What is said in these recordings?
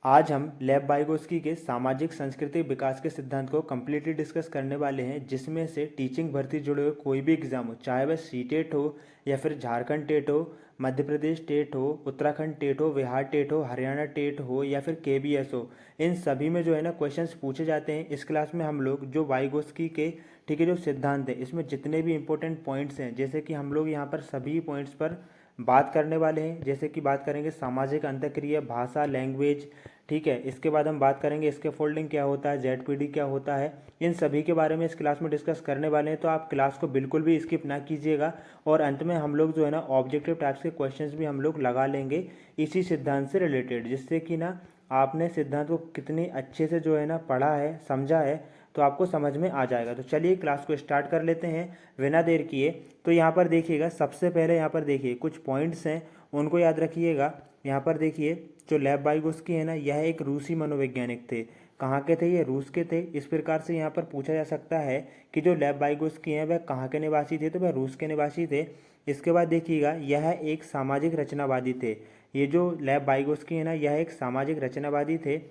आज हम लेव वाइगोत्स्की के सामाजिक सांस्कृतिक विकास के सिद्धांत को कम्प्लीटली डिस्कस करने वाले हैं, जिसमें से टीचिंग भर्ती जुड़े हुए कोई भी एग्जाम हो, चाहे वह सीटेट हो या फिर झारखंड टेट हो, मध्य प्रदेश टेट हो, उत्तराखंड टेट हो, बिहार टेट हो, हरियाणा टेट हो या फिर केबीएस हो, इन सभी में जो है ना क्वेश्चंस पूछे जाते हैं। इस क्लास में हम लोग जो वाइगोत्स्की के ठीक है जो सिद्धांत है, इसमें जितने भी इंपॉर्टेंट पॉइंट्स हैं, जैसे कि हम लोग यहाँ पर सभी पॉइंट्स पर बात करने वाले हैं। जैसे कि बात करेंगे सामाजिक अंतःक्रिया, भाषा, लैंग्वेज, ठीक है। इसके बाद हम बात करेंगे इसके फोल्डिंग क्या होता है, जेडपीडी क्या होता है, इन सभी के बारे में इस क्लास में डिस्कस करने वाले हैं। तो आप क्लास को बिल्कुल भी स्किप ना कीजिएगा। और अंत में हम लोग जो है ना ऑब्जेक्टिव टाइप्स के क्वेश्चंस भी हम लोग लगा लेंगे इसी सिद्धांत से रिलेटेड, जिससे कि ना आपने सिद्धांत को कितनी अच्छे से जो है ना पढ़ा है, समझा है, तो आपको समझ में आ जाएगा। तो चलिए क्लास को स्टार्ट कर लेते हैं बिना देर किए। तो यहाँ पर देखिएगा, सबसे पहले यहाँ पर देखिए कुछ पॉइंट्स हैं, उनको याद रखिएगा। यहाँ पर देखिए जो लेव वाइगोत्स्की है ना, यह एक रूसी मनोवैज्ञानिक थे। कहाँ के थे ये? रूस के थे। इस प्रकार से यहाँ पर पूछा जा सकता है कि जो लेव वाइगोत्स्की हैं वह कहाँ के निवासी थे, तो वह रूस के निवासी थे। इसके बाद देखिएगा यह एक सामाजिक रचनावादी थे। ये जो लेव वाइगोत्स्की है ना, यह एक सामाजिक रचनावादी थे।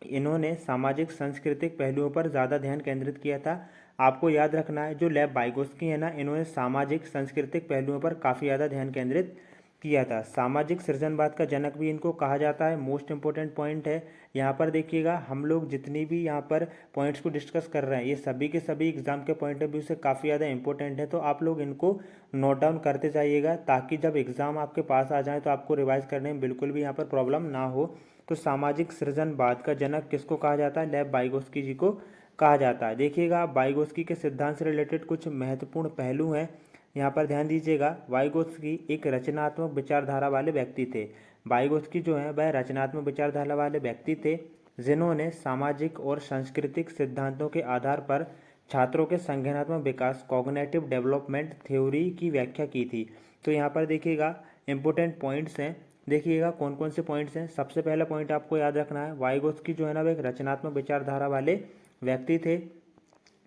इन्होंने सामाजिक सांस्कृतिक पहलुओं पर ज़्यादा ध्यान केंद्रित किया था। आपको याद रखना है जो लेव वाइगोत्स्की है ना, इन्होंने सामाजिक सांस्कृतिक पहलुओं पर काफ़ी ज़्यादा ध्यान केंद्रित किया था। सामाजिक सृजनवाद का जनक भी इनको कहा जाता है। मोस्ट इंपॉर्टेंट पॉइंट है यहाँ पर देखिएगा, हम लोग जितनी भी यहाँ पर पॉइंट्स को डिस्कस कर रहे हैं, ये सभी के सभी एग्जाम के पॉइंट ऑफ व्यू से काफ़ी ज़्यादा इंपॉर्टेंट है। तो आप लोग इनको नोट डाउन करते जाइएगा, ताकि जब एग्ज़ाम आपके पास आ जाए तो आपको रिवाइज करने में बिल्कुल भी यहाँ पर प्रॉब्लम ना हो। तो सामाजिक सृजनवाद का जनक किसको कहा जाता है? लेव वाइगोत्स्की जी को कहा जाता है। देखिएगा वाइगोत्स्की के सिद्धांत से रिलेटेड कुछ महत्वपूर्ण पहलू हैं, यहाँ पर ध्यान दीजिएगा। वाइगोत्स्की एक रचनात्मक विचारधारा वाले व्यक्ति थे। वाइगोत्स्की जो है वह रचनात्मक विचारधारा वाले व्यक्ति थे, जिन्होंने सामाजिक और सांस्कृतिक सिद्धांतों के आधार पर छात्रों के संज्ञानात्मक विकास, कॉग्निटिव डेवलपमेंट थ्योरी की व्याख्या की थी। तो यहाँ पर देखिएगा इंपॉर्टेंट पॉइंट्स हैं, देखिएगा कौन कौन से पॉइंट्स हैं। सबसे पहला पॉइंट आपको याद रखना है, वाइगोत्स्की जो है ना, वह एक रचनात्मक विचारधारा वाले व्यक्ति थे,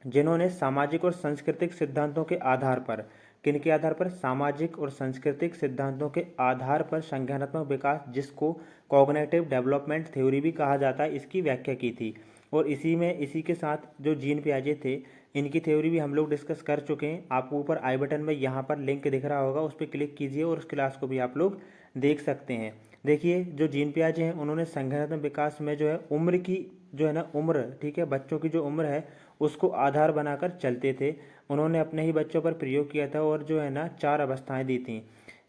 जिन्होंने सामाजिक और सांस्कृतिक सिद्धांतों के आधार पर, किनके आधार पर? सामाजिक और सांस्कृतिक सिद्धांतों के आधार पर संज्ञानात्मक विकास, जिसको कॉग्निटिव डेवलपमेंट थ्योरी भी कहा जाता है, इसकी व्याख्या की थी। और इसी के साथ जो जीन पियाजे थे, इनकी थ्योरी भी हम लोग डिस्कस कर चुके हैं। आपको ऊपर आई बटन में यहाँ पर लिंक दिख रहा होगा, उस पर क्लिक कीजिए और उस क्लास को भी आप लोग देख सकते हैं। देखिए जो जीन पियाजे हैं, उन्होंने संज्ञानात्मक विकास में जो है उम्र की जो है ना उम्र, ठीक है, बच्चों की जो उम्र है उसको आधार बनाकर चलते थे। उन्होंने अपने ही बच्चों पर प्रयोग किया था और जो है ना 4 अवस्थाएं दी थी।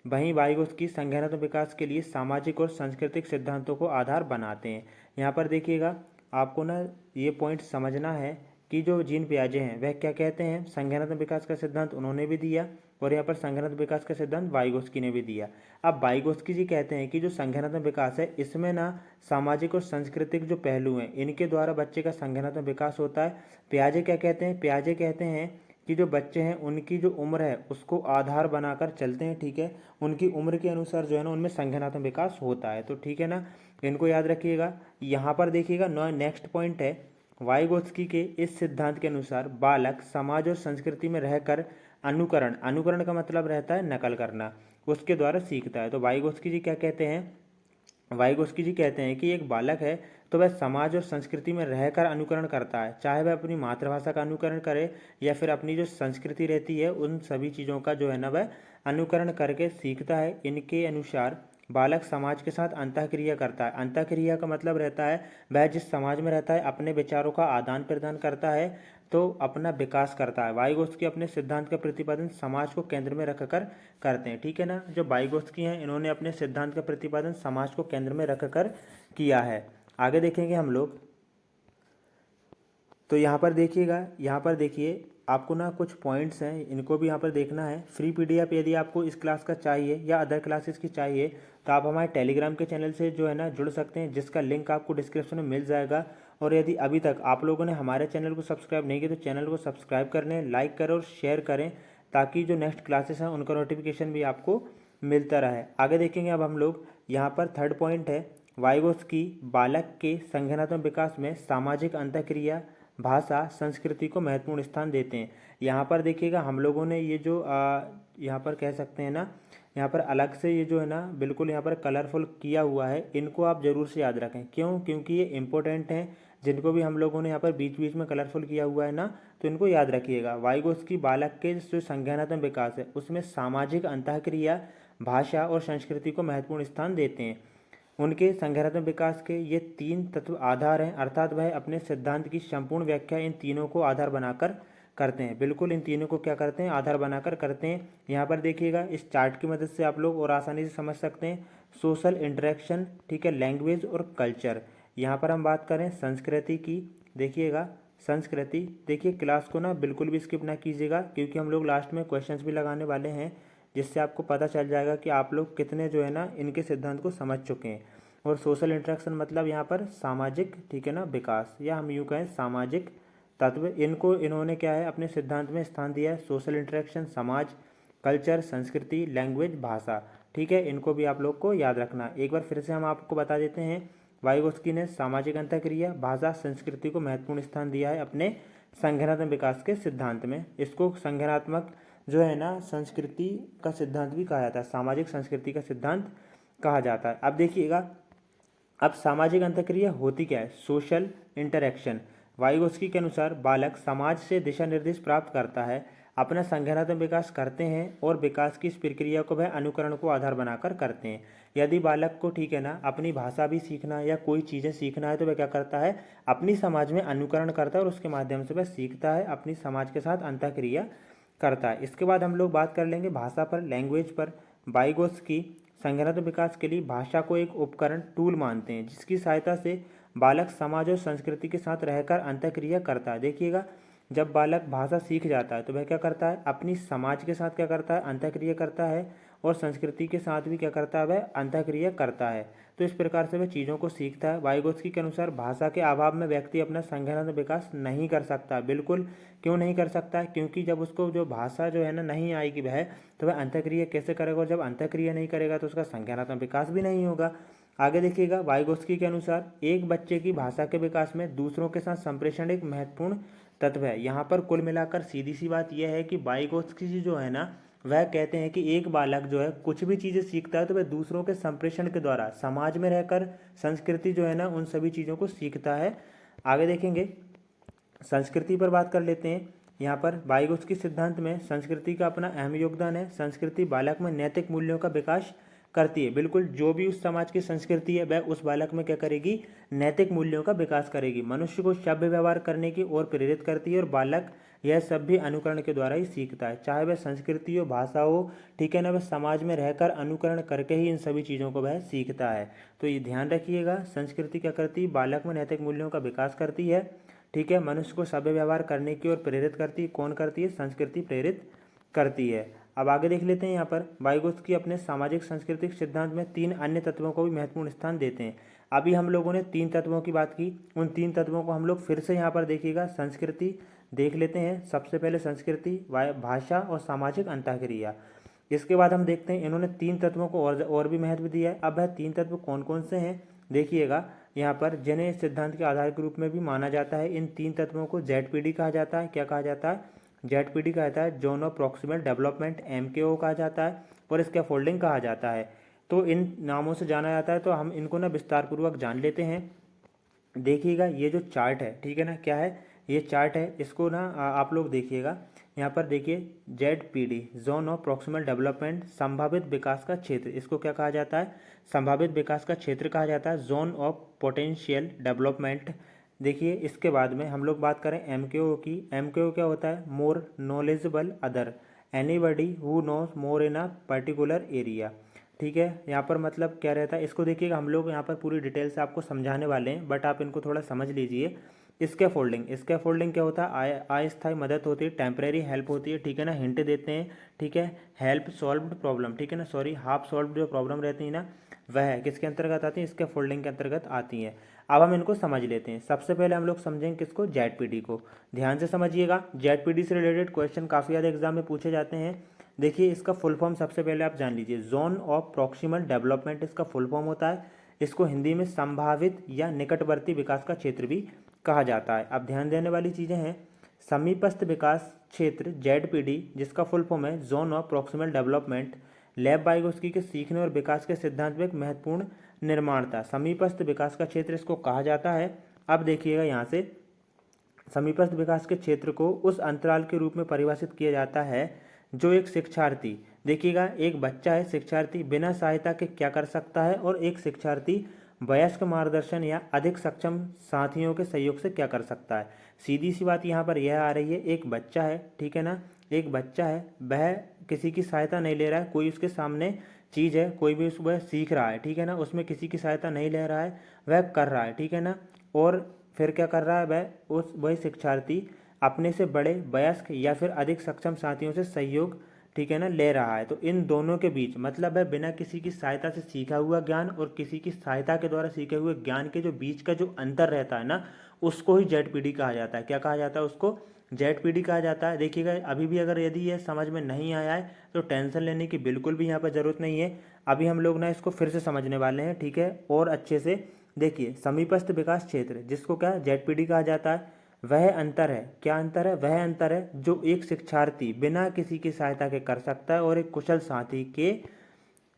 वहीं वाइगोत्स्की संज्ञानात्मक विकास के लिए सामाजिक और सांस्कृतिक सिद्धांतों को आधार बनाते हैं। यहाँ पर देखिएगा, आपको ना ये पॉइंट समझना है कि जो जीन पियाजे हैं वह क्या कहते हैं। संज्ञानात्मक विकास का सिद्धांत उन्होंने भी दिया और यहाँ पर संज्ञानात्मक विकास का सिद्धांत वाइगोत्स्की ने भी दिया। अब वाइगोत्स्की जी कहते हैं कि जो संज्ञानात्मक विकास है, इसमें ना सामाजिक और सांस्कृतिक जो पहलू हैं, इनके द्वारा बच्चे का संज्ञानात्मक विकास होता है। पियाजे क्या कहते हैं? पियाजे कहते हैं कि जो बच्चे हैं उनकी जो उम्र है उसको आधार बनाकर चलते हैं, ठीक है, उनकी उम्र के अनुसार जो है ना उनमें संज्ञानात्मक विकास होता है। तो ठीक है ना, इनको याद रखिएगा। यहाँ पर देखिएगा नेक्स्ट पॉइंट है, वाइगोत्स्की के इस सिद्धांत के अनुसार बालक समाज और संस्कृति में रहकर अनुकरण, अनुकरण का मतलब रहता है नकल करना, उसके द्वारा सीखता है। तो वाइगोत्स्की जी क्या कहते हैं? वाइगोत्स्की जी कहते हैं कि एक बालक है तो वह समाज और संस्कृति में रहकर अनुकरण करता है, चाहे वह अपनी मातृभाषा का अनुकरण करे या फिर अपनी जो संस्कृति रहती है उन सभी चीज़ों का जो है ना वह अनुकरण करके सीखता है। इनके अनुसार बालक समाज के साथ अंतःक्रिया करता है। अंतःक्रिया का मतलब रहता है वह जिस समाज में रहता है अपने विचारों का आदान प्रदान करता है, तो अपना विकास करता है। वाइगोत्स्की अपने सिद्धांत का प्रतिपादन समाज को केंद्र में रखकर करते हैं, ठीक है ना। जो वाइगोत्स्की हैं इन्होंने अपने सिद्धांत का प्रतिपादन समाज को केंद्र में रखकर किया है। आगे देखेंगे हम लोग, तो यहाँ पर देखिएगा, यहाँ पर देखिए आपको ना कुछ पॉइंट्स हैं, इनको भी यहाँ पर देखना है। फ्री पीडीएफ यदि आपको इस क्लास का चाहिए या अदर क्लासेस की चाहिए तो आप हमारे टेलीग्राम के चैनल से जो है ना जुड़ सकते हैं, जिसका लिंक आपको डिस्क्रिप्शन में मिल जाएगा। और यदि अभी तक आप लोगों ने हमारे चैनल को सब्सक्राइब नहीं किया तो चैनल को सब्सक्राइब कर लें, लाइक करें और शेयर करें, ताकि जो नेक्स्ट क्लासेस हैं उनका नोटिफिकेशन भी आपको मिलता रहे। आगे देखेंगे अब हम लोग, यहाँ पर थर्ड पॉइंट है, वाइगोत्स्की बालक के संज्ञानात्मक विकास में सामाजिक अंतःक्रिया, भाषा, संस्कृति को महत्वपूर्ण स्थान देते हैं। यहाँ पर देखिएगा हम लोगों ने ये जो यहाँ पर कह सकते हैं ना, यहाँ पर अलग से ये जो है ना बिल्कुल यहाँ पर कलरफुल किया हुआ है, इनको आप ज़रूर से याद रखें। क्यों? क्योंकि ये इंपॉर्टेंट हैं। जिनको भी हम लोगों ने यहाँ पर बीच बीच में कलरफुल किया हुआ है ना, तो इनको याद रखिएगा। वाइगोत्स्की बालक के जो संज्ञानात्मक विकास है उसमें सामाजिक अंतःक्रिया, भाषा और संस्कृति को महत्वपूर्ण स्थान देते हैं। उनके संज्ञानात्मक विकास के ये 3 तत्व आधार हैं, अर्थात वह अपने सिद्धांत की संपूर्ण व्याख्या इन तीनों को आधार बनाकर करते हैं। बिल्कुल इन तीनों को क्या करते हैं? आधार बनाकर करते हैं। यहाँ पर देखिएगा, इस चार्ट की मदद से आप लोग और आसानी से समझ सकते हैं। सोशल इंटरेक्शन, ठीक है, लैंग्वेज और कल्चर। यहाँ पर हम बात करें संस्कृति की, देखिएगा संस्कृति, देखिए क्लास को ना बिल्कुल भी स्किप ना कीजिएगा, क्योंकि हम लोग लास्ट में क्वेश्चंस भी लगाने वाले हैं, जिससे आपको पता चल जाएगा कि आप लोग कितने जो है ना इनके सिद्धांत को समझ चुके हैं। और सोशल इंटरेक्शन मतलब यहाँ पर सामाजिक, ठीक है ना, विकास, या हम यूँ कहें सामाजिक तत्व, इनको इन्होंने क्या है अपने सिद्धांत में स्थान दिया है। सोशल इंटरेक्शन, समाज, कल्चर, संस्कृति, लैंग्वेज, भाषा, ठीक है, इनको भी आप लोग को याद रखना। एक बार फिर से हम आपको बता देते हैं, वाइगोत्स्की ने सामाजिक अंतःक्रिया, भाषा, संस्कृति को महत्वपूर्ण स्थान दिया है अपने संज्ञानात्मक विकास के सिद्धांत में। इसको संज्ञानात्मक जो है ना संस्कृति का सिद्धांत भी कहा जाता है, सामाजिक संस्कृति का सिद्धांत कहा जाता है। अब देखिएगा, अब सामाजिक अंतःक्रिया होती क्या है? Social interaction. वाइगोत्स्की के अनुसार बालक समाज से दिशा निर्देश प्राप्त करता है, अपना संज्ञानात्मक विकास करते हैं और विकास की इस प्रक्रिया को वह अनुकरण को आधार बनाकर करते हैं। यदि बालक को, ठीक है ना, अपनी भाषा भी सीखना है या कोई चीज़ें सीखना है, तो वह क्या करता है? अपनी समाज में अनुकरण करता है और उसके माध्यम से वह सीखता है, अपनी समाज के साथ अंतःक्रिया करता है। इसके बाद हम लोग बात कर लेंगे भाषा पर, लैंग्वेज पर। वाइगोत्स्की संज्ञानात्मक विकास के लिए भाषा को एक उपकरण, टूल मानते हैं, जिसकी सहायता से बालक समाज और संस्कृति के साथ रहकर अंतःक्रिया करता है। देखिएगा, जब बालक भाषा सीख जाता है तो वह क्या करता है? अपनी समाज के साथ क्या करता है? अंतःक्रिया करता है, और संस्कृति के साथ भी क्या करता है? वह अंतःक्रिया करता है। तो इस प्रकार से वह चीज़ों को सीखता है। वाइगोत्स्की के अनुसार भाषा के अभाव में व्यक्ति अपना संज्ञानात्मक विकास नहीं कर सकता। बिल्कुल, क्यों नहीं कर सकता? क्योंकि जब उसको जो भाषा जो है ना नहीं आएगी वह, तो वह अंतःक्रिया कैसे करेगा? और जब अंतःक्रिया नहीं करेगा तो उसका संज्ञानात्मक विकास भी नहीं होगा। आगे देखिएगा, वाइगोत्स्की के अनुसार एक बच्चे की भाषा के विकास में दूसरों के साथ संप्रेषण एक महत्वपूर्ण तत्व है। यहाँ पर कुल मिलाकर सीधी सी बात यह है कि वाइगोत्स्की जी जो है ना, वह कहते हैं कि एक बालक जो है कुछ भी चीज़ें सीखता है तो वह दूसरों के संप्रेषण के द्वारा समाज में रहकर संस्कृति जो है ना उन सभी चीज़ों को सीखता है। आगे देखेंगे, संस्कृति पर बात कर लेते हैं। यहाँ पर वाइगोत्स्की सिद्धांत में संस्कृति का अपना अहम योगदान है। संस्कृति बालक में नैतिक मूल्यों का विकास करती है। बिल्कुल, जो भी उस समाज की संस्कृति है वह उस बालक में क्या करेगी? नैतिक मूल्यों का विकास करेगी। मनुष्य को सभ्य व्यवहार करने की ओर प्रेरित करती है, और बालक यह सभ्य अनुकरण के द्वारा ही सीखता है, चाहे वह संस्कृति हो, भाषा हो, ठीक है ना, वह समाज में रहकर अनुकरण करके ही इन सभी चीज़ों को वह सीखता है। तो ये ध्यान रखिएगा, संस्कृति क्या करती है? बालक में नैतिक मूल्यों का विकास करती है, ठीक है, मनुष्य को सभ्य व्यवहार करने की ओर प्रेरित करती है। कौन करती है? संस्कृति प्रेरित करती है। अब आगे देख लेते हैं। यहाँ पर वाइगोत्स्की अपने सामाजिक सांस्कृतिक सिद्धांत में 3 अन्य तत्वों को भी महत्वपूर्ण स्थान देते हैं। अभी हम लोगों ने 3 तत्वों की बात की, उन 3 तत्वों को हम लोग फिर से यहाँ पर देखिएगा, संस्कृति देख लेते हैं। सबसे पहले संस्कृति, भाषा और सामाजिक अंतःक्रिया। इसके बाद हम देखते हैं इन्होंने 3 तत्वों को और भी महत्व दिया है। अब वह 3 तत्व कौन कौन से हैं देखिएगा, यहाँ पर जिन्हें इस सिद्धांत के आधार के रूप में भी माना जाता है। इन 3 तत्वों को ZPD कहा जाता है। क्या कहा जाता है? ZPD कहा जाता है, zone of proximal development, MKO कहा जाता है, और इसका फोल्डिंग कहा जाता है। तो इन नामों से जाना जाता है, तो हम इनको ना विस्तार पूर्वक जान लेते हैं। देखिएगा, ये जो चार्ट है, ठीक है ना, क्या है? ये चार्ट है, इसको ना आप लोग देखिएगा। यहाँ पर देखिए, ZPD, zone of proximal development, संभावित विकास का क्षेत्र, इसको क्या कहा जाता है? संभावित विकास का क्षेत्र कहा जाता है। Zone of potential development. देखिए, इसके बाद में हम लोग बात करें MKO की। MKO क्या होता है? More knowledgeable other, anybody who knows more in a particular area, ठीक है। यहाँ पर मतलब क्या रहता है, इसको देखिएगा, हम लोग यहाँ पर पूरी डिटेल से आपको समझाने वाले हैं, बट आप इनको थोड़ा समझ लीजिए। स्कैफोल्डिंग क्या होता है? अस्थायी मदद होती है, टेम्परेरी हेल्प होती है, ठीक है ना, हिंट देते हैं, ठीक है। हेल्प सॉल्व्ड प्रॉब्लम, ठीक है ना, सॉरी, हाफ सॉल्व्ड जो प्रॉब्लम रहती है ना, वह किसके अंतर्गत आती है? स्कैफोल्डिंग के अंतर्गत आती है। अब हम इनको समझ लेते हैं। सबसे पहले हम लोग समझेंगे किसको? ZPD को। ध्यान से समझिएगा, ZPD से रिलेटेड क्वेश्चन काफ़ी ज़्यादा एग्जाम में पूछे जाते हैं। देखिए, इसका फुल फॉर्म सबसे पहले आप जान लीजिए, जोन ऑफ प्रॉक्सिमल डेवलपमेंट इसका फुल फॉर्म होता है। इसको हिंदी में संभावित या निकटवर्ती विकास का क्षेत्र भी कहा जाता है। अब ध्यान देने वाली चीज़ें हैं, समीपस्थ विकास क्षेत्र ZPD, जिसका फुल फॉर्म है जोन ऑफ प्रॉक्सिमल डेवलपमेंट, लेव वाइगोस्की के सीखने और विकास के सिद्धांत में एक महत्वपूर्ण निर्माण था। समीपस्थ विकास का क्षेत्र इसको कहा जाता है। अब देखिएगा यहाँ से, समीपस्थ विकास के क्षेत्र को उस अंतराल के रूप में परिभाषित किया जाता है जो एक शिक्षार्थी, देखिएगा एक बच्चा है शिक्षार्थी, बिना सहायता के क्या कर सकता है, और एक शिक्षार्थी वयस्क मार्गदर्शन या अधिक सक्षम साथियों के सहयोग से क्या कर सकता है। सीधी सी बात यहाँ पर यह आ रही है, एक बच्चा है, ठीक है ना, एक बच्चा है, वह किसी की सहायता नहीं ले रहा है, कोई उसके सामने चीज़ है, कोई भी वह सीख रहा है, ठीक है ना, उसमें किसी की सहायता नहीं ले रहा है, वह कर रहा है, ठीक है ना, और फिर क्या कर रहा है वही शिक्षार्थी अपने से बड़े वयस्क या फिर अधिक सक्षम साथियों से सहयोग, ठीक है ना, ले रहा है। तो इन दोनों के बीच मतलब है बिना किसी की सहायता से सीखा हुआ ज्ञान और किसी की सहायता के द्वारा सीखे हुए ज्ञान के जो बीच का जो अंतर रहता है ना, उसको ही ZPD कहा जाता है। क्या कहा जाता है उसको? ZPD कहा जाता है। देखिएगा अभी भी अगर यदि ये समझ में नहीं आया है तो टेंशन लेने की बिल्कुल भी यहाँ पर ज़रूरत नहीं है। अभी हम लोग ना इसको फिर से समझने वाले हैं, ठीक है, और अच्छे से देखिए। समीपस्थ विकास क्षेत्र जिसको क्या ZPD कहा जाता है, वह अंतर है, क्या अंतर है? वह अंतर है जो एक शिक्षार्थी बिना किसी की सहायता के कर सकता है और एक कुशल साथी के,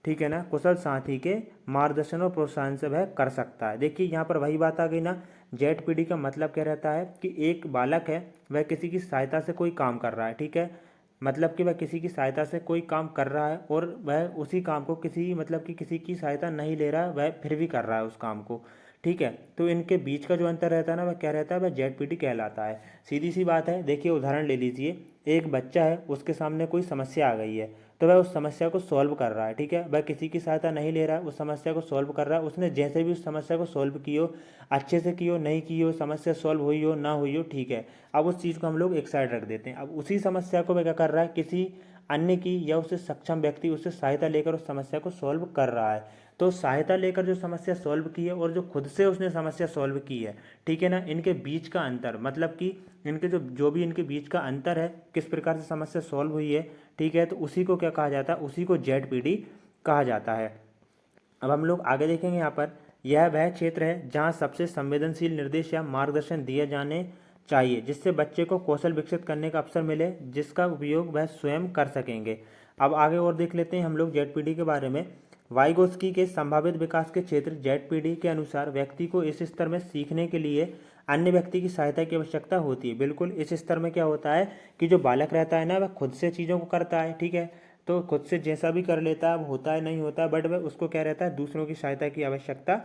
ठीक है ना, कुशल साथी के मार्गदर्शन और प्रोत्साहन से वह कर सकता है। देखिए यहाँ पर वही बात आ गई ना, ZPD का मतलब क्या रहता है कि एक बालक है, वह किसी की सहायता से कोई काम कर रहा है, ठीक है, मतलब कि वह किसी की सहायता से कोई काम कर रहा है और वह उसी काम को किसी की सहायता नहीं ले रहा है, वह फिर भी कर रहा है उस काम को, ठीक है। तो इनके बीच का जो अंतर रहता है ना, वह क्या रहता है? वह ZPD कहलाता है। सीधी सी बात है। देखिए उदाहरण ले लीजिए, एक बच्चा है, उसके सामने कोई समस्या आ गई है, तो वह उस समस्या को सॉल्व कर रहा है, ठीक है, वह किसी की सहायता नहीं ले रहा है, उस समस्या को सॉल्व कर रहा है। उसने जैसे भी उस समस्या को सॉल्व की हो, अच्छे से की हो, नहीं की हो, समस्या सॉल्व हुई हो ना हुई हो, ठीक है, अब उस चीज़ को हम लोग एक साइड रख देते हैं। अब उसी समस्या को वह क्या कर रहा है, किसी अन्य की या उससे सक्षम व्यक्ति उससे सहायता लेकर उस समस्या को सॉल्व कर रहा है। तो सहायता लेकर जो समस्या सॉल्व की है और जो खुद से उसने समस्या सॉल्व की है, ठीक है ना, इनके बीच का अंतर, मतलब कि इनके जो भी इनके बीच का अंतर है, किस प्रकार से समस्या सॉल्व हुई है, ठीक है, तो उसी को क्या कहा जाता है? उसी को ZPD कहा जाता है। अब हम लोग आगे देखेंगे यहाँ पर, यह वह क्षेत्र है जहाँ सबसे संवेदनशील निर्देश या मार्गदर्शन दिए जाने चाहिए जिससे बच्चे को कौशल विकसित करने का अवसर मिले जिसका उपयोग वह स्वयं कर सकेंगे। अब आगे और देख लेते हैं हम लोग ZPD के बारे में। वाइगोस्की के संभावित विकास के क्षेत्र ZPD के अनुसार व्यक्ति को इस स्तर में सीखने के लिए अन्य व्यक्ति की सहायता की आवश्यकता होती है। बिल्कुल इस स्तर में क्या होता है कि जो बालक रहता है ना, वह खुद से चीज़ों को करता है, ठीक है, तो खुद से जैसा भी कर लेता है, अब होता है नहीं होता, बट वह उसको क्या रहता है, दूसरों की सहायता की आवश्यकता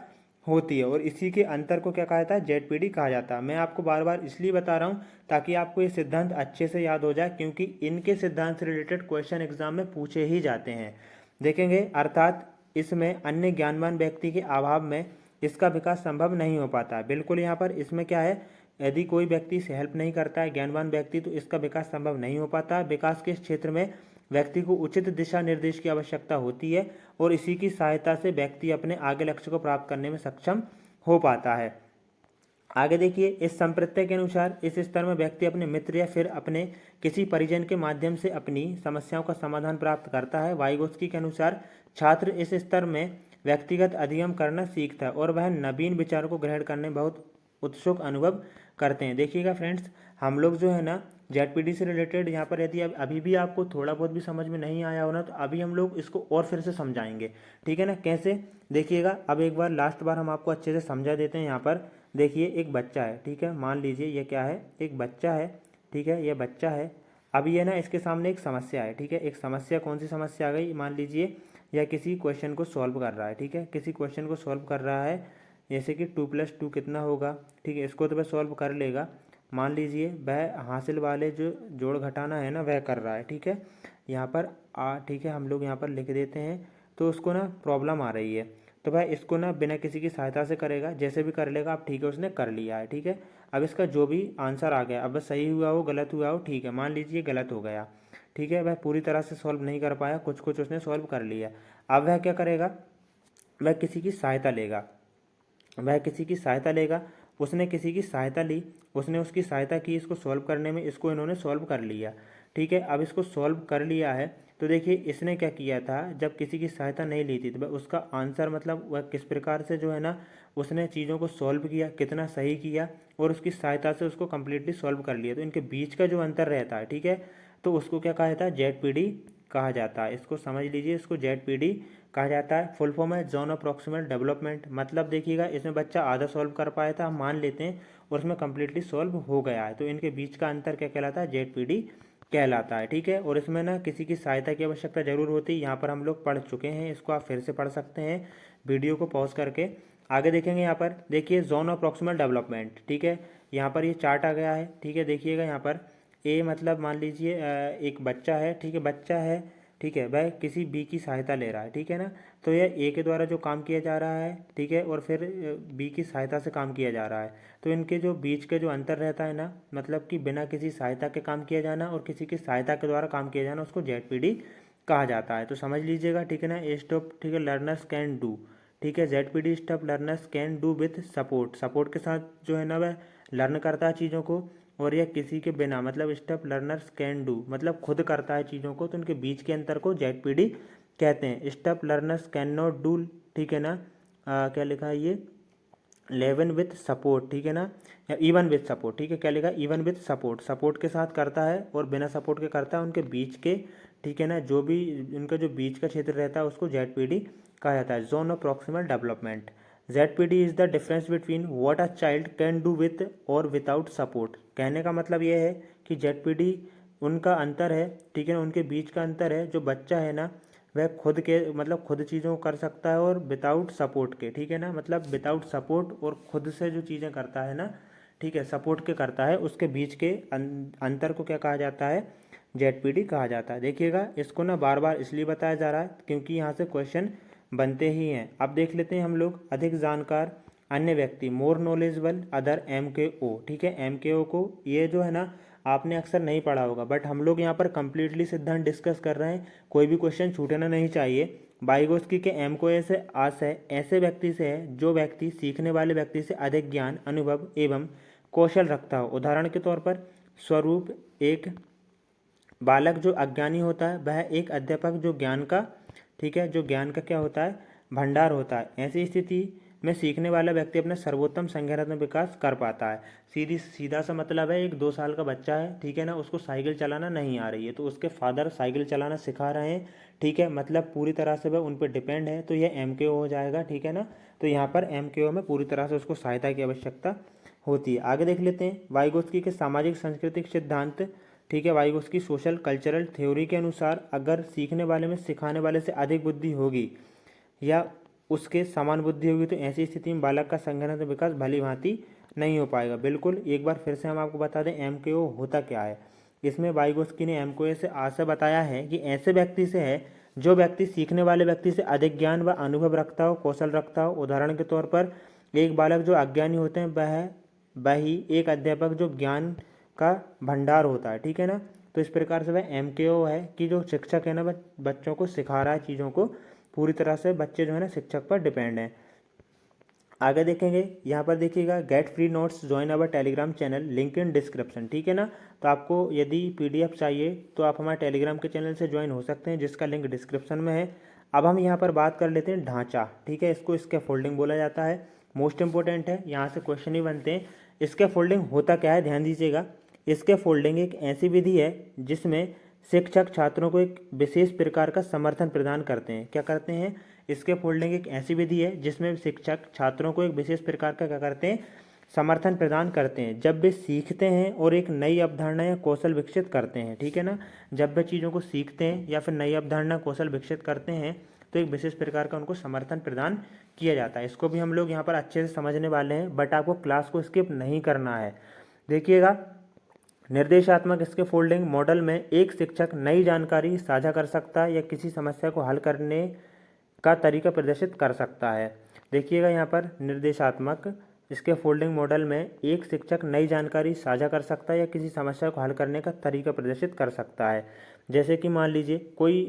होती है, और इसी के अंतर को क्या कहा जाता है? ZPD कहा जाता है। मैं आपको बार बार इसलिए बता रहा हूँ ताकि आपको ये सिद्धांत अच्छे से याद हो जाए, क्योंकि इनके सिद्धांत से रिलेटेड क्वेश्चन एग्जाम में पूछे ही जाते हैं। देखेंगे, अर्थात इसमें अन्य ज्ञानवान व्यक्ति के अभाव में इसका विकास संभव नहीं हो पाता। बिल्कुल यहाँ पर इसमें क्या है, यदि कोई व्यक्ति इसे हेल्प नहीं करता है, ज्ञानवान व्यक्ति, तो इसका विकास संभव नहीं हो पाता। विकास के क्षेत्र में व्यक्ति को उचित दिशा निर्देश की आवश्यकता होती है और इसी की सहायता से व्यक्ति अपने आगे लक्ष्य को प्राप्त करने में सक्षम हो पाता है। आगे देखिए, इस संप्रत्यय के अनुसार इस स्तर में व्यक्ति अपने मित्र या फिर अपने किसी परिजन के माध्यम से अपनी समस्याओं का समाधान प्राप्त करता है। वाइगोस्की के अनुसार छात्र इस स्तर में व्यक्तिगत अधिगम करना सीखता है और वह नवीन विचारों को ग्रहण करने में बहुत उत्सुक अनुभव करते हैं। देखिएगा फ्रेंड्स, हम लोग जो है ना ZPD से रिलेटेड यहाँ पर यदि अभी भी आपको थोड़ा बहुत भी समझ में नहीं आया हो ना, तो अभी हम लोग इसको और फिर से समझाएंगे, ठीक है ना। कैसे? देखिएगा, अब एक बार लास्ट बार हम आपको अच्छे से समझा देते हैं। यहाँ पर देखिए, एक बच्चा है, ठीक है, मान लीजिए ये क्या है, एक बच्चा है, ठीक है, ये बच्चा है। अब ये ना इसके सामने एक समस्या है, ठीक है, एक समस्या, कौन सी समस्या आ गई, मान लीजिए या किसी क्वेश्चन को सॉल्व कर रहा है, ठीक है, किसी क्वेश्चन को सॉल्व कर रहा है, जैसे कि 2 + 2 कितना होगा, ठीक है, इसको तो वह सॉल्व कर लेगा। मान लीजिए वह हासिल वाले जो जोड़ घटाना है ना, वह कर रहा है, ठीक है, यहाँ पर ठीक है, हम लोग यहाँ पर लिख देते हैं। तो उसको ना प्रॉब्लम आ रही है, तो वह इसको ना बिना किसी की सहायता से करेगा, जैसे भी कर लेगा। अब ठीक है, उसने कर लिया है, ठीक है, अब इसका जो भी आंसर आ गया, अब वह सही हुआ हो गलत हुआ हो, ठीक है, मान लीजिए गलत हो गया, ठीक है, वह पूरी तरह से सॉल्व नहीं कर पाया, कुछ कुछ उसने सॉल्व कर लिया। अब वह क्या करेगा, वह किसी की सहायता लेगा, वह किसी की सहायता लेगा। उसने किसी की सहायता ली, उसने उसकी सहायता की इसको सॉल्व करने में, इसको इन्होंने सॉल्व कर लिया, ठीक है। अब इसको सॉल्व कर लिया है, तो देखिए इसने क्या किया था, जब किसी की सहायता नहीं ली थी तो वह उसका आंसर मतलब वह किस प्रकार से जो है ना उसने चीज़ों को सॉल्व किया, कितना सही किया और उसकी सहायता से उसको कम्प्लीटली सॉल्व कर लिया। तो इनके बीच का जो अंतर रहता है, ठीक है, तो उसको क्या कहा जाता है, ZPD कहा जाता है। इसको समझ लीजिए, इसको ZPD कहा जाता है। फुल फॉर्म है जोन ऑफ प्रॉक्सिमल डेवलपमेंट। मतलब देखिएगा इसमें बच्चा आधा सॉल्व कर पाया था, हम मान लेते हैं, और उसमें कम्प्लीटली सॉल्व हो गया है, तो इनके बीच का अंतर क्या कहलाता है, ZPD कहलाता है। ठीक है, और इसमें ना किसी की सहायता की आवश्यकता जरूर होती है, यहाँ पर हम लोग पढ़ चुके हैं, इसको आप फिर से पढ़ सकते हैं वीडियो को पॉज करके। आगे देखेंगे, यहाँ पर देखिए जोन ऑफ प्रॉक्सिमल डेवलपमेंट। ठीक है, यहाँ पर ये चार्ट आ गया है। ठीक है, देखिएगा यहाँ पर ए मतलब मान लीजिए एक बच्चा है, ठीक है, बच्चा है, ठीक है, वह किसी बी की सहायता ले रहा है, ठीक है ना, तो यह ए के द्वारा जो काम किया जा रहा है, ठीक है, और फिर बी की सहायता से काम किया जा रहा है, तो इनके जो बीच के जो अंतर रहता है ना, मतलब कि बिना किसी सहायता के काम किया जाना और किसी की सहायता के द्वारा काम किया जाना, उसको ZPD कहा जाता है। तो समझ लीजिएगा, ठीक है ना, स्टॉप, ठीक है, लर्नर्स कैन डू, ठीक है, ZPD stop learners can do with support, support के साथ जो है ना वह लर्न करता है चीज़ों को, और यह किसी के बिना, मतलब स्टेप लर्नर्स कैन डू मतलब खुद करता है चीज़ों को, तो उनके बीच के अंतर को ZPD कहते हैं। Step learners can not do, ठीक है ना, क्या लिखा है ये, लेवन विथ सपोर्ट, ठीक है ना, या इवन विथ सपोर्ट, ठीक है, क्या लिखा, इवन विथ सपोर्ट, सपोर्ट के साथ करता है और बिना सपोर्ट के करता है, उनके बीच के, ठीक है ना, जो भी उनका जो बीच का क्षेत्र रहता है उसको ZPD कहा जाता है, zone of proximal development. ZPD is the difference between what a child can do with और विदाउट सपोर्ट। कहने का मतलब ये है कि ZPD उनका अंतर है, ठीक है ना, उनके बीच का अंतर है, जो बच्चा है ना वह खुद के मतलब खुद चीज़ों को कर सकता है और विदाउट सपोर्ट के, ठीक है ना, मतलब विदाउट सपोर्ट और खुद से जो चीज़ें करता है ना, ठीक है, सपोर्ट के करता है, उसके बीच के अंतर को क्या कहा जाता है, ZPD कहा जाता है। देखिएगा इसको ना बार बार इसलिए बताया जा रहा है क्योंकि यहाँ से क्वेश्चन बनते ही हैं। अब देख लेते हैं हम लोग, अधिक जानकार अन्य व्यक्ति, मोर नॉलेजेबल अदर MKO, ठीक है, MKO को ये जो है ना आपने अक्सर नहीं पढ़ा होगा, बट हम लोग यहाँ पर कंप्लीटली सिद्धांत डिस्कस कर रहे हैं, कोई भी क्वेश्चन छूटना नहीं चाहिए। वाइगोत्स्की के MKO से आशय ऐसे व्यक्ति से है जो व्यक्ति सीखने वाले व्यक्ति से अधिक ज्ञान, अनुभव एवं कौशल रखता हो। उदाहरण के तौर पर स्वरूप, एक बालक जो अज्ञानी होता है वह एक अध्यापक जो ज्ञान का, ठीक है, जो ज्ञान का क्या होता है, भंडार होता है। ऐसी स्थिति में सीखने वाला व्यक्ति अपना सर्वोत्तम संज्ञानात्मक विकास कर पाता है। सीधा सा मतलब है, एक 2 साल का बच्चा है, ठीक है ना, उसको साइकिल चलाना नहीं आ रही है, तो उसके फादर साइकिल चलाना सिखा रहे हैं, ठीक है, मतलब पूरी तरह से वह उन पर डिपेंड है, तो यह MKO हो जाएगा, ठीक है ना। तो यहाँ पर MKO में पूरी तरह से उसको सहायता की आवश्यकता होती है। आगे देख लेते हैं, वाइगोत्स्की के सामाजिक सांस्कृतिक सिद्धांत, ठीक है, वाइगोत्स्की सोशल कल्चरल थ्योरी के अनुसार अगर सीखने वाले में सिखाने वाले से अधिक बुद्धि होगी या उसके समान बुद्धि होगी तो ऐसी स्थिति में बालक का संज्ञानात्मक विकास भली भांति नहीं हो पाएगा। बिल्कुल, एक बार फिर से हम आपको बता दें MKO होता क्या है। इसमें वाइगोत्स्की ने MKO से आशय बताया है कि ऐसे व्यक्ति से है जो व्यक्ति सीखने वाले व्यक्ति से अधिक ज्ञान व अनुभव रखता हो, कौशल रखता हो। उदाहरण के तौर पर एक बालक जो अज्ञानी होते हैं वही एक अध्यापक जो ज्ञान का भंडार होता है, ठीक है ना। तो इस प्रकार से वह MKO है कि जो शिक्षक है ना वह बच्चों को सिखा रहा है चीज़ों को, पूरी तरह से बच्चे जो है ना शिक्षक पर डिपेंड हैं। आगे देखेंगे, यहाँ पर देखिएगा, get free notes join our Telegram channel, link in description, ठीक है ना। तो आपको यदि PDF चाहिए तो आप हमारे टेलीग्राम के चैनल से ज्वाइन हो सकते हैं, जिसका लिंक डिस्क्रिप्शन में है। अब हम यहाँ पर बात कर लेते हैं ढांचा, ठीक है, इसको स्कैफोल्डिंग बोला जाता है, मोस्ट इंपॉर्टेंट है, यहाँ से क्वेश्चन ही बनते हैं। स्कैफोल्डिंग होता क्या है, ध्यान दीजिएगा। स्कैफोल्डिंग एक ऐसी विधि है जिसमें शिक्षक छात्रों को एक विशेष प्रकार का समर्थन प्रदान करते हैं। क्या करते हैं, स्कैफोल्डिंग एक ऐसी विधि है जिसमें शिक्षक छात्रों को एक विशेष प्रकार का क्या करते हैं, समर्थन प्रदान करते हैं जब वे सीखते हैं और एक नई अवधारणा या कौशल विकसित करते हैं, ठीक है ना। जब वे चीज़ों को सीखते हैं या फिर नई अवधारणा कौशल विकसित करते हैं तो एक विशेष प्रकार का उनको समर्थन प्रदान किया जाता है। इसको भी हम लोग यहाँ पर अच्छे से समझने वाले हैं, बट आपको क्लास को स्किप नहीं करना है। देखिएगा, निर्देशात्मक स्कैफोल्डिंग मॉडल में एक शिक्षक नई जानकारी साझा कर सकता है या किसी समस्या को हल करने का तरीका प्रदर्शित कर सकता है। देखिएगा, यहाँ पर निर्देशात्मक स्कैफोल्डिंग मॉडल में एक शिक्षक नई जानकारी साझा कर सकता है या किसी समस्या को हल करने का तरीका प्रदर्शित कर सकता है। जैसे कि मान लीजिए कोई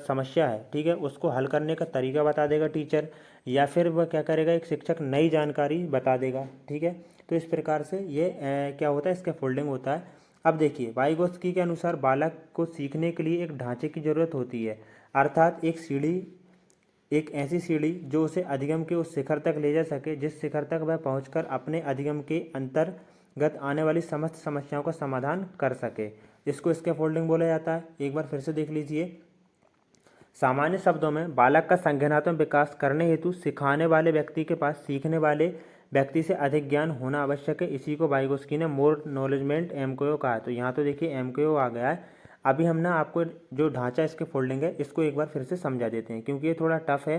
समस्या है, ठीक है, उसको हल करने का तरीका बता देगा टीचर, या फिर वह क्या करेगा, एक शिक्षक नई जानकारी बता देगा, ठीक है। तो इस प्रकार से ये क्या होता है, स्कैफोल्डिंग होता है। अब देखिए वाइगोत्स्की के अनुसार बालक को सीखने के लिए एक ढांचे की जरूरत होती है, अर्थात एक ऐसी सीढ़ी जो उसे अधिगम के उस शिखर तक ले जा सके जिस शिखर तक वह पहुंचकर अपने अधिगम के अंतर्गत आने वाली समस्त समस्याओं का समाधान कर सके। इसको स्कैफोल्डिंग बोला जाता है। एक बार फिर से देख लीजिए। सामान्य शब्दों में बालक का संज्ञानात्मक विकास करने हेतु सिखाने वाले व्यक्ति के पास सीखने वाले व्यक्ति से अधिक ज्ञान होना आवश्यक है। इसी को वाइगोत्स्की ने मोर नॉलेजमेंट एमकेओ कहा है। तो यहाँ तो देखिए एमकेओ आ गया है। अभी हम ना आपको जो ढांचा इसके फोल्डिंग है इसको एक बार फिर से समझा देते हैं क्योंकि ये थोड़ा टफ है।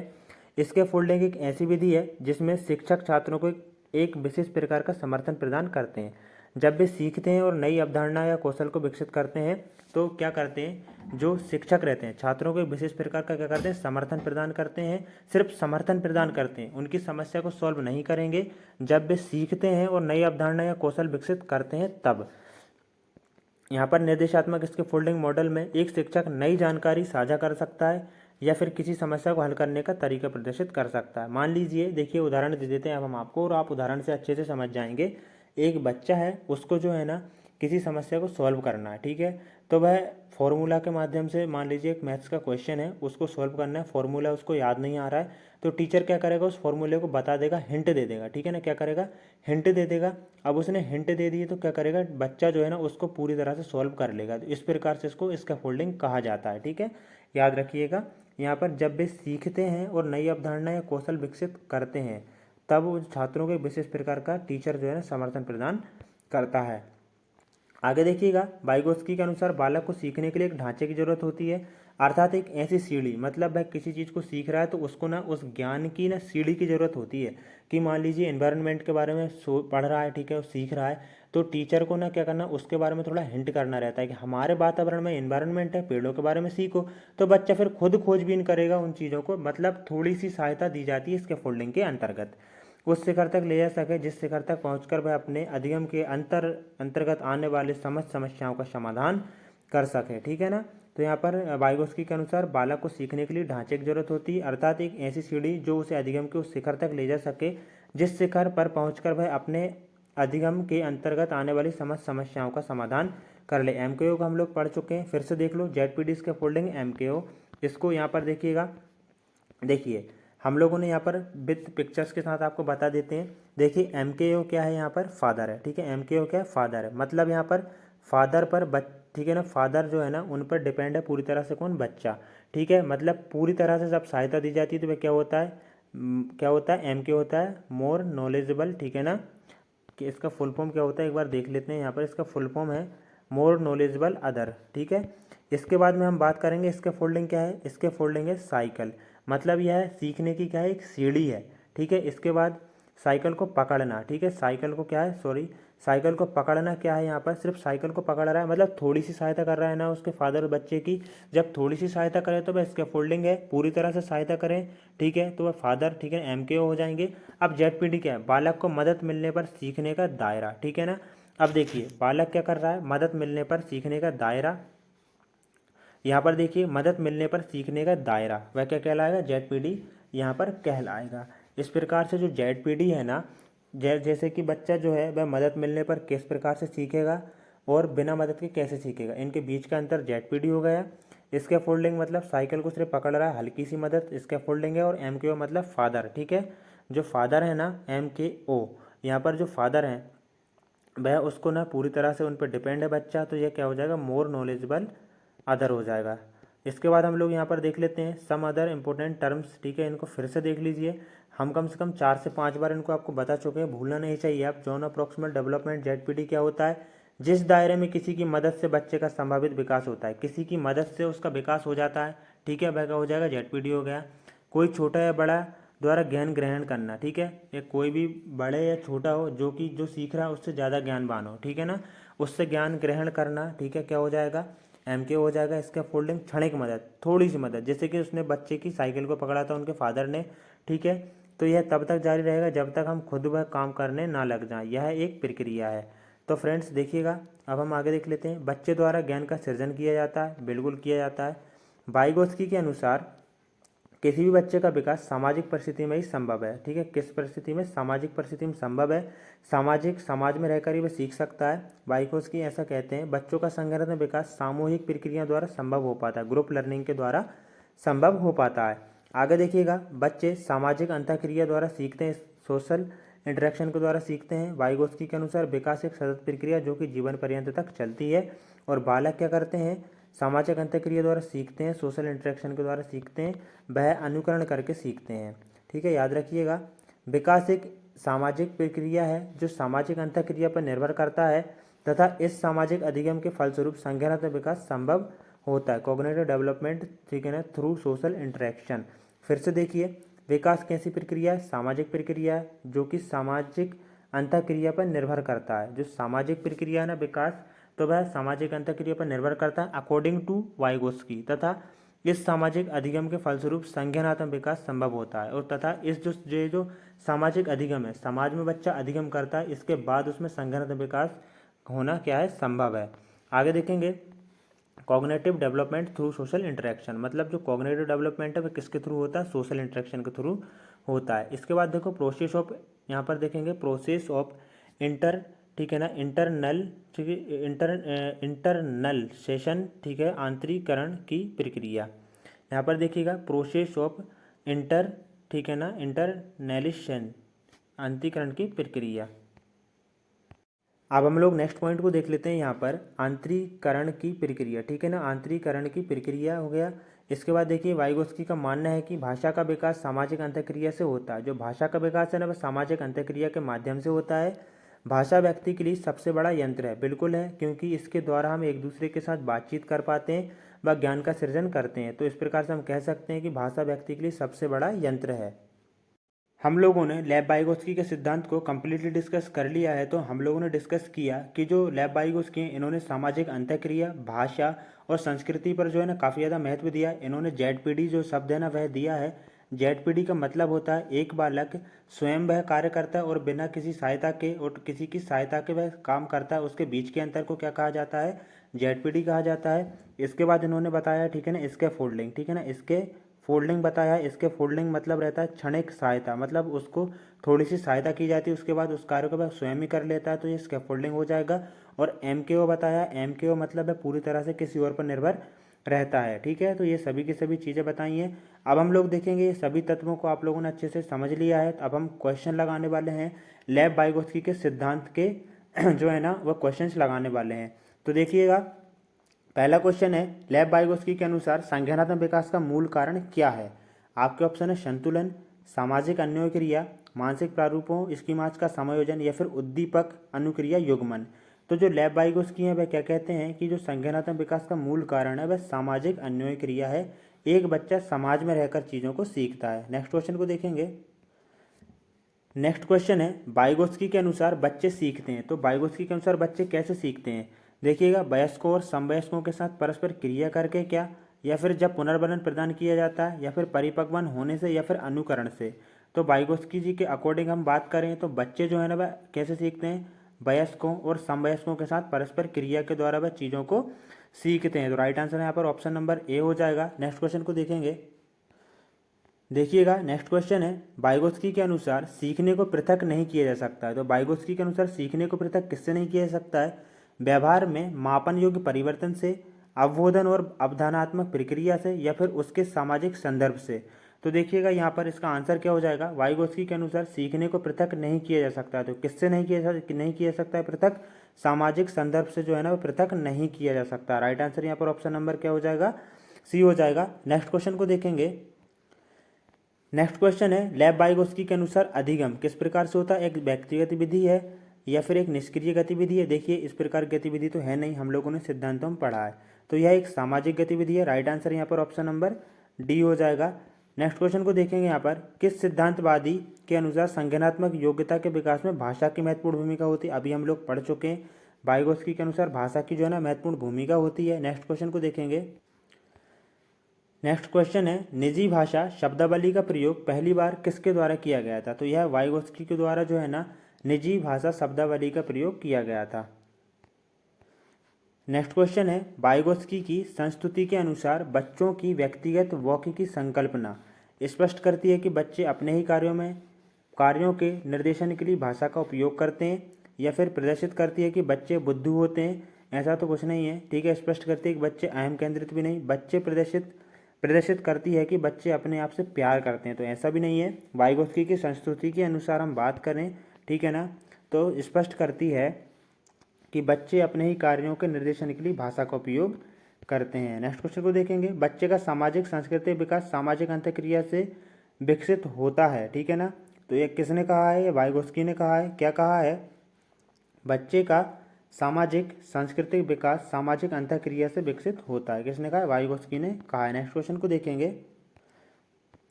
इसके फोल्डिंग एक ऐसी विधि है जिसमें शिक्षक छात्रों को एक विशेष प्रकार का समर्थन प्रदान करते हैं। जब वे सीखते हैं और नई अवधारणा या कौशल को विकसित करते हैं तो क्या करते हैं, जो शिक्षक रहते हैं छात्रों को एक विशेष प्रकार का क्या करते हैं, समर्थन प्रदान करते हैं। सिर्फ समर्थन प्रदान करते हैं, उनकी समस्या को सॉल्व नहीं करेंगे। जब वे सीखते हैं और नई अवधारणा या कौशल विकसित करते हैं तब। यहाँ पर निर्देशात्मक इसके फोल्डिंग मॉडल में एक शिक्षक नई जानकारी साझा कर सकता है या फिर किसी समस्या को हल करने का तरीका प्रदर्शित कर सकता है। मान लीजिए, देखिए उदाहरण दे देते हैं अब हम आपको, और आप उदाहरण से अच्छे से समझ जाएंगे। एक बच्चा है, उसको जो है ना किसी समस्या को सॉल्व करना है, ठीक है। तो वह फॉर्मूला के माध्यम से, मान लीजिए एक मैथ्स का क्वेश्चन है, उसको सॉल्व करना है, फॉर्मूला उसको याद नहीं आ रहा है, तो टीचर क्या करेगा, उस फॉर्मूले को बता देगा, हिंट दे देगा, ठीक है ना। क्या करेगा, हिंट दे देगा। अब उसने हिंट दे दी तो क्या करेगा, बच्चा जो है ना उसको पूरी तरह से सॉल्व कर लेगा। तो इस प्रकार से इसको स्कैफोल्डिंग कहा जाता है, ठीक है। याद रखिएगा, यहाँ पर जब वे सीखते हैं और नई अवधारणा या कौशल विकसित करते हैं तब उन छात्रों को एक विशेष प्रकार का टीचर जो है ना समर्थन प्रदान करता है। आगे देखिएगा, वाइगोत्स्की के अनुसार बालक को सीखने के लिए एक ढांचे की जरूरत होती है, अर्थात एक ऐसी सीढ़ी, मतलब वह किसी चीज़ को सीख रहा है तो उसको ना उस ज्ञान की ना सीढ़ी की जरूरत होती है। कि मान लीजिए एनवायरनमेंट के बारे में पढ़ रहा है, ठीक है, वो सीख रहा है, तो टीचर को ना क्या करना, उसके बारे में थोड़ा हिंट करना रहता है कि हमारे वातावरण में एनवायरनमेंट है, पेड़ों के बारे में सीखो। तो बच्चा फिर खुद खोजबीन करेगा उन चीज़ों को, मतलब थोड़ी सी सहायता दी जाती है इसके फोल्डिंग के अंतर्गत, उस शिखर तक ले जा सके जिस शिखर तक पहुंचकर वह अपने अधिगम के अंतर्गत आने वाले समस्त समस्याओं का समाधान कर सके, ठीक है ना। तो यहाँ पर वाइगोत्स्की के अनुसार बालक को सीखने के लिए ढांचे की जरूरत होती है, अर्थात एक ऐसी सीढ़ी जो उसे अधिगम के उस शिखर तक ले जा सके जिस शिखर पर पहुंचकर वह अपने अधिगम के अंतर्गत आने वाली समस्त समस्याओं का समाधान कर ले। एमकेओ को हम लोग पढ़ चुके हैं, फिर से देख लो, जेडपीडी के फोल्डिंग एमकेओ। इसको यहाँ पर देखिएगा, देखिए हम लोगों ने यहाँ पर विथ पिक्चर्स के साथ आपको बता देते हैं। देखिए एमकेओ क्या है, यहाँ पर फादर है, ठीक है। एमकेओ क्या है, फादर है, मतलब यहाँ पर फादर पर ठीक है ना, फादर जो है ना उन पर डिपेंड है पूरी तरह से, कौन, बच्चा, ठीक है। मतलब पूरी तरह से जब सहायता दी जाती है तो वह क्या होता है, क्या होता है, एमके होता है मोर नॉलेजेबल, ठीक है ना। कि इसका फुल फॉर्म क्या होता है एक बार देख लेते हैं। यहाँ पर इसका फुल फॉर्म है मोर नॉलेजेबल अदर, ठीक है। इसके बाद में हम बात करेंगे इसके फोल्डिंग क्या है, इसके फोल्डिंग है साइकिल, मतलब यह है सीखने की क्या है, एक सीढ़ी है, ठीक है। इसके बाद साइकिल को पकड़ना, ठीक है, साइकिल को क्या है, सॉरी, साइकिल को पकड़ना क्या है, यहाँ पर सिर्फ साइकिल को पकड़ रहा है, मतलब थोड़ी सी सहायता कर रहा है ना उसके फादर बच्चे की। जब थोड़ी सी सहायता करे तो वह इसके फोल्डिंग है, पूरी तरह से सहायता करें, ठीक है, तो वह फादर, ठीक है, एमकेओ हो जाएंगे। अब जेडपीडी क्या है, बालक को मदद मिलने पर सीखने का दायरा, ठीक है ना। अब देखिए बालक क्या कर रहा है, मदद मिलने पर सीखने का दायरा, यहाँ पर देखिए मदद मिलने पर सीखने का दायरा, वह क्या कहलाएगा, जेडपीडी यहाँ पर कहलाएगा। इस प्रकार से जो जेडपीडी है ना, जैसे कि बच्चा जो है वह मदद मिलने पर किस प्रकार से सीखेगा और बिना मदद के कैसे सीखेगा, इनके बीच का अंतर जेडपीडी हो गया। इसके फोल्डिंग मतलब साइकिल को सिर्फ पकड़ रहा है, हल्की सी मदद, इसके फोल्डिंग है। और एमकेओ मतलब फादर, ठीक है, जो फादर है ना, एमकेओ, यहाँ पर जो फादर है वह उसको ना पूरी तरह से उन पर डिपेंड है बच्चा, तो यह क्या हो जाएगा, मोर नॉलेजेबल अदर हो जाएगा। इसके बाद हम लोग यहाँ पर देख लेते हैं सम अदर इंपॉर्टेंट टर्म्स, ठीक है, इनको फिर से देख लीजिए। हम कम से कम 4 से 5 बार इनको आपको बता चुके हैं, भूलना नहीं चाहिए आप। जॉन अप्रोक्सीमेट डेवलपमेंट, जेडपीडी क्या होता है, जिस दायरे में किसी की मदद से बच्चे का संभावित विकास होता है, किसी की मदद से उसका विकास हो जाता है, ठीक है, वह क्या हो जाएगा, जेडपीडी हो गया। कोई छोटा या बड़ा द्वारा ज्ञान ग्रहण करना, ठीक है, या कोई भी बड़े या छोटा हो जो सीख रहा है उससे ज़्यादा ज्ञानवान हो, ठीक है ना, उससे ज्ञान ग्रहण करना, ठीक है, क्या हो जाएगा, एमके हो जाएगा। इसका फोल्डिंग क्षणिक मदद, थोड़ी सी मदद, जैसे कि उसने बच्चे की साइकिल को पकड़ा था उनके फादर ने, ठीक है, तो यह तब तक जारी रहेगा जब तक हम खुद वह काम करने ना लग जाएं, यह एक प्रक्रिया है। तो फ्रेंड्स देखिएगा, अब हम आगे देख लेते हैं। बच्चे द्वारा ज्ञान का सृजन किया जाता है, बिल्कुल किया जाता है। वाइगोत्स्की के अनुसार किसी भी बच्चे का विकास सामाजिक परिस्थिति में ही संभव है। ठीक है, किस परिस्थिति में? सामाजिक परिस्थिति में संभव है। समाज में रहकर ही वह सीख सकता है। वाइगोत्स्की ऐसा कहते हैं, बच्चों का संगठन विकास सामूहिक प्रक्रिया द्वारा संभव हो पाता है, ग्रुप लर्निंग के द्वारा संभव हो पाता है। आगे देखिएगा, बच्चे सामाजिक अंतःक्रिया द्वारा सीखते हैं, सोशल इंटरेक्शन के द्वारा सीखते हैं। वाइगोत्स्की के अनुसार विकास एक सतत प्रक्रिया जो कि जीवन पर्यंत तक चलती है। और बालक क्या करते हैं? सामाजिक अंतःक्रिया द्वारा सीखते हैं, सोशल इंटरेक्शन के द्वारा सीखते हैं, वह अनुकरण करके सीखते हैं। ठीक है, याद रखिएगा, विकास एक सामाजिक प्रक्रिया है जो सामाजिक अंतःक्रिया पर निर्भर करता है तथा इस सामाजिक अधिगम के फलस्वरूप संज्ञानात्मक विकास संभव होता है, कॉग्निटिव डेवलपमेंट। ठीक है ना, थ्रू सोशल इंटरेक्शन। फिर से देखिए, विकास कैसी प्रक्रिया है? सामाजिक प्रक्रिया है जो कि सामाजिक अंतःक्रिया पर निर्भर करता है। जो सामाजिक प्रक्रिया है ना विकास, तो वह सामाजिक अंतःक्रिया पर निर्भर करता है अकॉर्डिंग टू वाइगोत्स्की, तथा इस सामाजिक अधिगम के फलस्वरूप संज्ञानात्मक विकास संभव होता है। और तथा इस जो सामाजिक अधिगम है, समाज में बच्चा अधिगम करता है, इसके बाद उसमें संज्ञानात्मक विकास होना क्या है? संभव है। आगे देखेंगे, cognitive development through social interaction, मतलब जो कॉग्निटिव डेवलपमेंट है वह किसके थ्रू होता है? सोशल इंटरेक्शन के थ्रू होता है। इसके बाद देखो प्रोसेस ऑफ, यहाँ पर देखेंगे प्रोसेस ऑफ ठीक है ना, इंटरनल, ठीक है, इंटरनल सेशन, ठीक है, आंतरिकरण की प्रक्रिया। यहाँ पर देखिएगा प्रोसेस ऑफ ठीक है ना, इंटरनलिशन, आंतरिकरण की प्रक्रिया। अब हम लोग नेक्स्ट पॉइंट को देख लेते हैं, यहाँ पर आंतरिकरण की प्रक्रिया। ठीक है ना, आंतरिकरण की प्रक्रिया हो गया। इसके बाद देखिए, वाइगोत्स्की का मानना है कि भाषा का विकास सामाजिक अंतःक्रिया से होता है। जो भाषा का विकास है ना, वह सामाजिक अंतःक्रिया के माध्यम से होता है। भाषा व्यक्ति के लिए सबसे बड़ा यंत्र है, बिल्कुल है, क्योंकि इसके द्वारा हम एक दूसरे के साथ बातचीत कर पाते हैं व ज्ञान का सृजन करते हैं। तो इस प्रकार से हम कह सकते हैं कि भाषा व्यक्ति के लिए सबसे बड़ा यंत्र है। हम लोगों ने लेव वाइगोत्स्की के सिद्धांत को कम्प्लीटली डिस्कस कर लिया है। तो हम लोगों ने डिस्कस किया कि जो लेव वाइगोत्स्की हैं, इन्होंने सामाजिक अंतःक्रिया, भाषा और संस्कृति पर जो है ना काफ़ी ज़्यादा महत्व दिया। इन्होंने ZPD जो शब्द है ना वह दिया है। ZPD का मतलब होता है एक बालक स्वयं वह कार्य करता है और बिना किसी सहायता के और किसी की सहायता के वह काम करता है, उसके बीच के अंतर को क्या कहा जाता है? ZPD कहा जाता है। इसके बाद इन्होंने बताया, ठीक है ना, इसके फोल्डिंग, ठीक है ना, इसके फोल्डिंग बताया। इसके फोल्डिंग मतलब रहता है क्षणिक सहायता, मतलब उसको थोड़ी सी सहायता की जाती है, उसके बाद उस कार्य को वह स्वयं ही कर लेता है, तो ये स्कैफोल्डिंग हो जाएगा। और MKO बताया। MKO मतलब है पूरी तरह से किसी और पर निर्भर रहता है। ठीक है, तो ये सभी की सभी चीज़ें बताई हैं। अब हम लोग देखेंगे ये सभी तत्वों को आप लोगों ने अच्छे से समझ लिया है। तो अब हम क्वेश्चन लगाने वाले हैं लेव वाइगोत्स्की के सिद्धांत के जो है ना वह क्वेश्चन लगाने वाले हैं। तो देखिएगा, पहला क्वेश्चन है, लेव वाइगोत्स्की के अनुसार संज्ञानात्मक विकास का मूल कारण क्या है? आपके ऑप्शन है संतुलन, सामाजिक अन्योन्य क्रिया, मानसिक प्रारूपों स्कीमाज का समायोजन या फिर उद्दीपक अनुक्रिया युग्मन। तो जो लेव वाइगोत्स्की है वह क्या कहते हैं कि जो संज्ञानात्मक विकास का मूल कारण है वह सामाजिक अन्योन्य क्रिया है। एक बच्चा समाज में रहकर चीज़ों को सीखता है। नेक्स्ट क्वेश्चन को देखेंगे। नेक्स्ट क्वेश्चन है, वाइगोत्स्की के अनुसार बच्चे सीखते हैं। तो वाइगोत्स्की के अनुसार बच्चे कैसे सीखते हैं? देखिएगा, वयस्कों और समवयस्कों के साथ परस्पर क्रिया करके क्या, या फिर जब पुनर्बलन प्रदान किया जाता है, या फिर परिपक्वन होने से, या फिर अनुकरण से। तो वाइगोत्स्की जी के अकॉर्डिंग हम बात करें तो बच्चे जो है ना वह कैसे सीखते हैं? वयस्कों और समवयस्कों के साथ परस्पर क्रिया के द्वारा वह चीज़ों को सीखते हैं। तो राइट आंसर यहाँ पर ऑप्शन नंबर ए हो जाएगा। नेक्स्ट क्वेश्चन को देखेंगे। देखिएगा, नेक्स्ट क्वेश्चन है, वाइगोत्स्की के अनुसार सीखने को पृथक नहीं किया जा सकता है। तो वाइगोत्स्की के अनुसार सीखने को पृथक किससे नहीं किया जा सकता है? व्यवहार में मापन योग्य परिवर्तन से, अवबोधन और अवधानात्मक प्रक्रिया से, या फिर उसके सामाजिक संदर्भ से। तो देखिएगा यहाँ पर इसका आंसर क्या हो जाएगा? वाइगोत्स्की के अनुसार सीखने को पृथक नहीं किया जा सकता है। तो किससे नहीं किया जा सकता है पृथक? सामाजिक संदर्भ से जो है ना वो पृथक नहीं किया जा सकता। राइट आंसर यहाँ पर ऑप्शन नंबर क्या हो जाएगा? सी हो जाएगा। नेक्स्ट क्वेश्चन को देखेंगे। नेक्स्ट क्वेश्चन है, लेव वाइगोत्स्की के अनुसार अधिगम किस प्रकार से होता है? एक व्यक्तिगत विधि है या फिर एक निष्क्रिय गतिविधि है? देखिए, इस प्रकार की गतिविधि तो है नहीं, हम लोगों ने सिद्धांतों में पढ़ा है। तो यह एक सामाजिक गतिविधि है। राइट आंसर यहाँ पर ऑप्शन नंबर डी हो जाएगा। नेक्स्ट क्वेश्चन को देखेंगे। यहाँ पर किस सिद्धांतवादी के अनुसार संज्ञानात्मक योग्यता के विकास में भाषा की महत्वपूर्ण भूमिका होती है? अभी हम लोग पढ़ चुके हैं, वाइगोत्स्की के अनुसार भाषा की जो है ना महत्वपूर्ण भूमिका होती है। नेक्स्ट क्वेश्चन को देखेंगे। नेक्स्ट क्वेश्चन है, निजी भाषा शब्दावली का प्रयोग पहली बार किसके द्वारा किया गया था? तो यह वाइगोत्स्की के द्वारा जो है ना निजी भाषा शब्दावली का प्रयोग किया गया था। नेक्स्ट क्वेश्चन है, वाइगोत्स्की की संस्तुति के अनुसार बच्चों की व्यक्तिगत वॉक की संकल्पना स्पष्ट करती है कि बच्चे अपने ही कार्यों के निर्देशन के लिए भाषा का उपयोग करते हैं, या फिर प्रदर्शित करती है कि बच्चे बुद्धू होते हैं, ऐसा तो कुछ नहीं है। ठीक है, स्पष्ट करती है कि बच्चे अहम केंद्रित भी नहीं। बच्चे प्रदर्शित करती है कि बच्चे अपने आप से प्यार करते हैं, तो ऐसा भी नहीं है। वाइगोत्स्की की संस्कृति के अनुसार हम बात करें, ठीक है ना, तो स्पष्ट करती है कि बच्चे अपने ही कार्यों के निर्देशन के लिए भाषा का उपयोग करते हैं। नेक्स्ट क्वेश्चन को देखेंगे। बच्चे का सामाजिक सांस्कृतिक विकास सामाजिक अंतःक्रिया से विकसित होता है, ठीक है ना। तो ये किसने कहा है? ये वाइगोत्स्की ने कहा है। क्या कहा है? बच्चे का सामाजिक सांस्कृतिक विकास सामाजिक अंतःक्रिया से विकसित होता है। किसने कहा है? वाइगोत्स्की ने कहा है। नेक्स्ट क्वेश्चन को देखेंगे।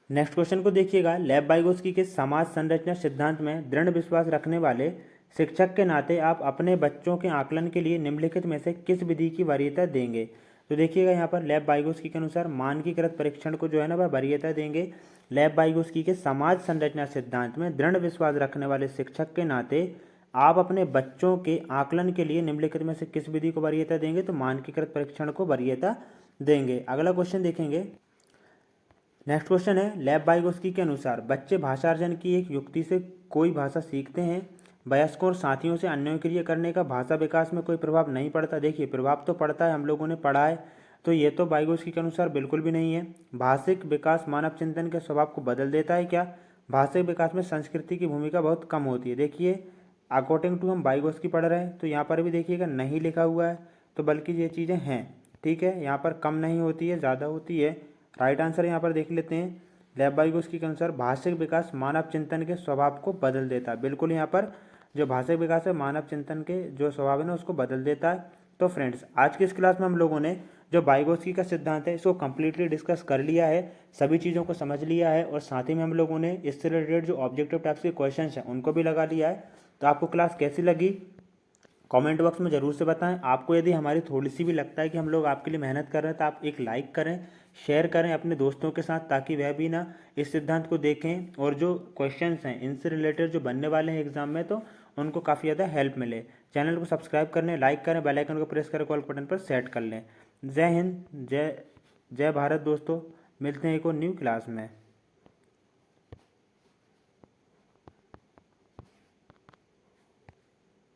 नेक्स्ट क्वेश्चन को देखिएगा। लेव वाइगोत्स्की के समाज संरचना सिद्धांत में दृढ़ विश्वास रखने वाले शिक्षक के नाते आप अपने बच्चों के आकलन के लिए निम्नलिखित में से किस विधि की वरीयता देंगे? तो देखिएगा यहाँ पर लेव वाइगोत्स्की के अनुसार मानकीकृत परीक्षण को जो है ना वह वरीयता देंगे। लेव वाइगोत्स्की के समाज संरचना सिद्धांत में दृढ़ विश्वास रखने वाले शिक्षक के नाते आप अपने बच्चों के आकलन के लिए निम्नलिखित में से किस विधि को वरीयता देंगे? तो मानकीकृत परीक्षण को वरीयता देंगे। अगला क्वेश्चन देखेंगे। नेक्स्ट क्वेश्चन है, लेव वाइगोत्स्की के अनुसार बच्चे भाषार्जन की एक युक्ति से कोई भाषा सीखते हैं, वयस्कों और साथियों से अन्योन्य करने का भाषा विकास में कोई प्रभाव नहीं पड़ता। देखिए, प्रभाव तो पड़ता है, हम लोगों ने पढ़ा है, तो ये तो वाइगोत्स्की के अनुसार बिल्कुल भी नहीं है। भाषिक विकास मानव चिंतन के स्वभाव को बदल देता है क्या? भाषिक विकास में संस्कृति की भूमिका बहुत कम होती है। देखिए, अकॉर्डिंग टू हम वाइगोत्स्की पढ़ रहे हैं, तो यहाँ पर भी देखिएगा नहीं लिखा हुआ है, तो बल्कि ये चीज़ें हैं, ठीक है। यहाँ पर कम नहीं होती है, ज़्यादा होती है। राइट आंसर यहाँ पर देख लेते हैं। लेव वाइगोत्स्की के अनुसार भाषिक विकास मानव चिंतन के स्वभाव को बदल देता है। बिल्कुल, यहाँ पर जो भाषिक विकास है मानव चिंतन के जो स्वभाव है ना उसको बदल देता है। तो फ्रेंड्स, आज की इस क्लास में हम लोगों ने जो वाइगोत्स्की का सिद्धांत है इसको कम्प्लीटली डिस्कस कर लिया है, सभी चीज़ों को समझ लिया है, और साथ ही में हम लोगों ने इससे रिलेटेड जो ऑब्जेक्टिव टाइप्स के क्वेश्चन हैं उनको भी लगा लिया है। तो आपको क्लास कैसी लगी कमेंट बॉक्स में ज़रूर से बताएं। आपको यदि हमारी थोड़ी सी भी लगता है कि हम लोग आपके लिए मेहनत कर रहे हैं तो आप एक लाइक करें, शेयर करें अपने दोस्तों के साथ, ताकि वह भी ना इस सिद्धांत को देखें और जो क्वेश्चंस हैं इनसे रिलेटेड जो बनने वाले हैं एग्जाम में तो उनको काफ़ी ज़्यादा हेल्प मिले। चैनल को सब्सक्राइब करें, लाइक करें, बेल आइकन को प्रेस करें, कॉल बटन पर सेट कर लें। जय हिंद, जय भारत दोस्तों। मिलते हैं एक और न्यू क्लास में।